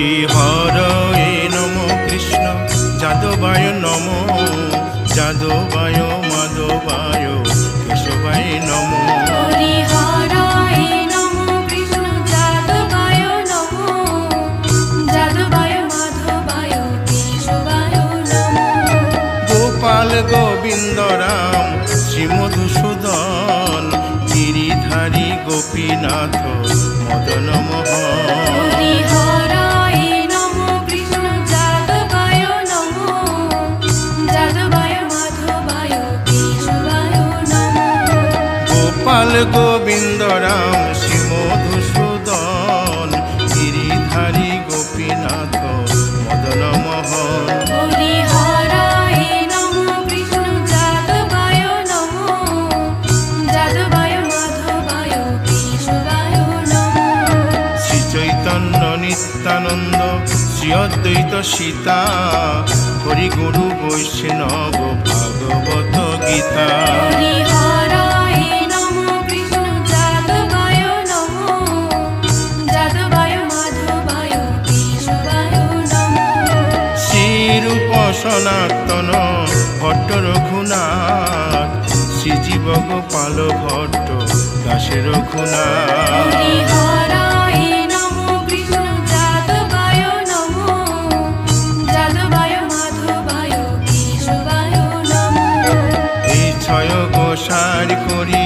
হরি হরয়ে নম কৃষ্ণ যাদবায় নম যাদবায় মাধবায় কেশবায় নম হরি হরায় নম কৃষ্ণ যাদবায় নম যাদবায় মাধবায় কেশবায় নম গোপাল গোবিন্দ রাম শ্রী মধুসূদন গিরিধারী গোপীনাথ মদন মোহন হরি হরায় নম কৃষ্ণ যাদবায় নম যাদবায় মাধবায় কেশবায় নম গোপাল গোবিন্দ রাম শ্রী মধুসূদন গিরিধারী গোপীনাথ মদন মোহন হরি হরায় নম কৃষ্ণ যাদবায় নম যাদবায় মাধবায় কেশবায় নম শ্রী চৈতন্য নিত্যানন্দ শ্রী অদ্বৈত সীতা হরি গুরু বৈষ্ণব ভাগবত গীতা হরি হরায় নম কৃষ্ণ যাদবায় নম যাদবায় মাধবায় কেশবায় নম শ্রীরূপ সনাতন ভট্ট রঘুনাথ শ্রীজীব গোপাল ভট্ট দাসে রঘুনাথ হরি হরায় নম কৃষ্ণ যাদবায় নম যাদবায় মাধবায় কেশবায় নম এই ছয় গোসার করি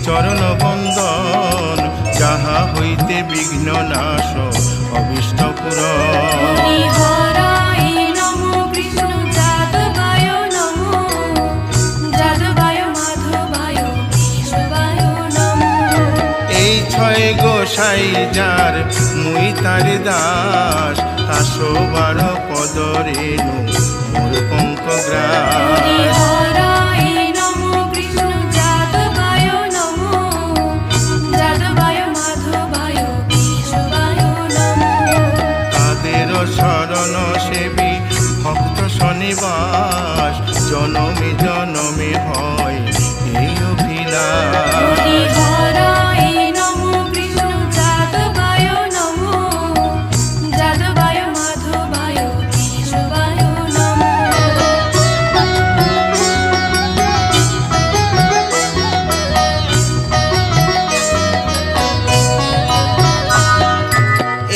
চরণ বন্দন যাহা হইতে বিঘ্ন নাশ অবিষ্ট হরি হরায় নম কৃষ্ণ যাদবায় নম যাদবায় মাধবায় কেশবায় নম এই ছয় গোসাই যার মুই তার দাস 112 পদ রেণু মোর পঙ্ক হরি গ্রাস হরায় নম কৃষ্ণ যাদবায় নম যাদবায় মাধবায় কেশবায় নম তাদের শরণ সেবী ভক্ত শনিবাস জনমে জনমে হয় এই অভিলাষ হরি হরায় নম কৃষ্ণ যাদবায় নম যাদবায় মাধবায় কেশবায় নম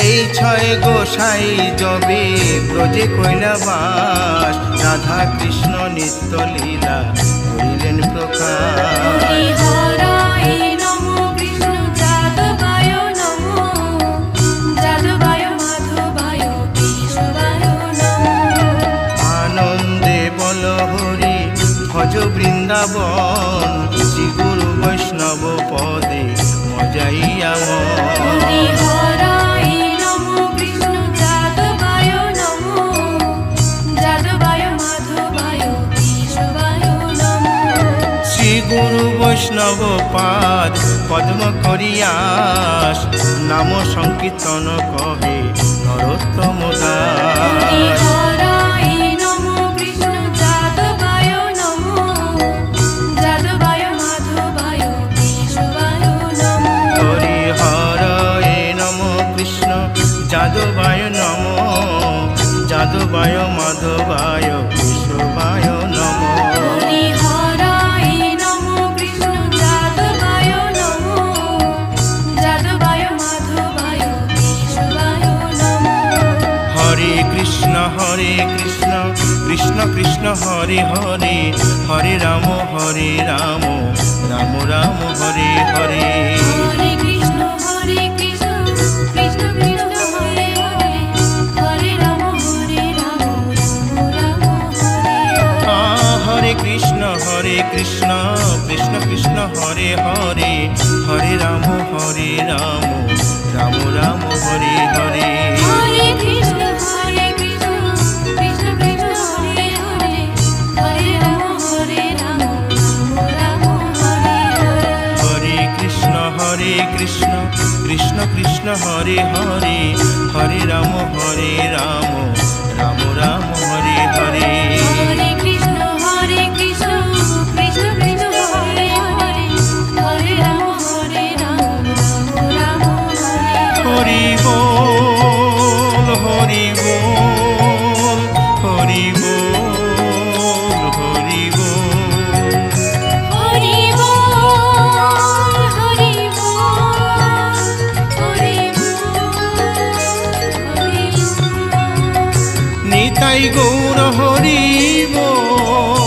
এই ছয় গোসাই যবে ব্রজে কৈলাবাস রাধা কৃষ্ণ নিত্য লীলা করিলেন প্রকাশ হরি হরায় নম কৃষ্ণ যাদবায় নম যাদবায় মাধবায় কেশবায় নম আনন্দে বল হরি ভজ বৃন্দাবন শ্রী গুরু বৈষ্ণব পদে মজাইয়া হরি হরায় নম কৃষ্ণ যাদবায় নম যাদবায় মাধবায় কেশবায় নম শ্রী গুরু বৈষ্ণব পাদ পদ্ম করিয়াস নাম সংকীর্তন কহে নরোত্তম হরি দাস হরায় নম কৃষ্ণ যাদবায় নম যাদবায় মাধবায় কেশবায় নম হরি হরয়ে নম কৃষ্ণ যাদবায় নম যাদবায় মাধবায় কেশবায় নম হরি হরায় নম কৃষ্ণ যাদবায় নম যাদবায় মাধবায় কেশবায় নম হরে কৃষ্ণ কৃষ্ণ কৃষ্ণ হরে হরে হরে রাম রাম রাম হরে হরে হরে কৃষ্ণ কৃষ্ণ কৃষ্ণ হরে হরে হরে রাম রাম হরে হরে কৃষ্ণ কৃষ্ণ কৃষ্ণ হরে হরে হরে রাম রাম রাম হরে হরে হরে কৃষ্ণ কৃষ্ণ কৃষ্ণ হরে হরে হরে রাম রাম হরে হরে হরে কৃষ্ণ কৃষ্ণ কৃষ্ণ হরে হরে হরে রাম রাম রাম হরে হরে হরে কৃষ্ণ কৃষ্ণ কৃষ্ণ হরে হরে হরে রাম রাম রাম হরে হরে হরি বল গৌর হরি বল।